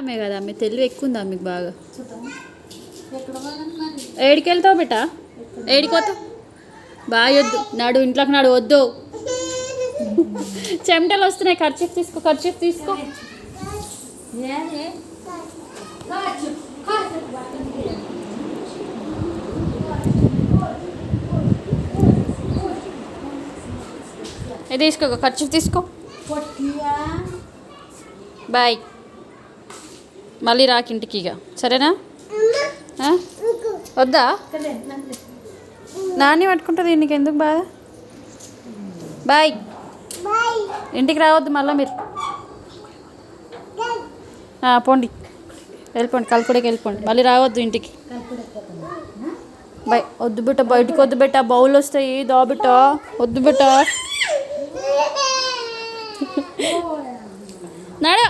చిన్నమే కదా మీ తెలివి ఎక్కువ ఉందా మీకు బాగా. ఏడికి వెళ్తావు బిడ్డ, ఏడికోతావు? బాగా వద్దు, నాడు ఇంట్లోకి నాడు వద్దు. చెమటలు వస్తున్నాయి. ఖర్చీఫ్ తీసుకో, ఖర్చీఫ్ తీసుకో. ఇది తీసుకో, ఖర్చీఫ్ తీసుకో. బాయ్, మళ్ళీ రాకి ఇంటికి ఇక, సరేనా? వద్దా? నాని పట్టుకుంటుంది, నీకు ఎందుకు బాధ? బాయ్, ఇంటికి రావద్దు మళ్ళీ మీరు. పోండి, వెళ్ళిపోండి, కల్కుడికి వెళ్ళిపోండి, మళ్ళీ రావద్దు ఇంటికి. బాయ్. వద్దు బిట్ట, బయటకు వద్దు బిట్ట, బౌల్ వస్తాయి, దా బిట్ట, వద్దు బిట్ట. నాడా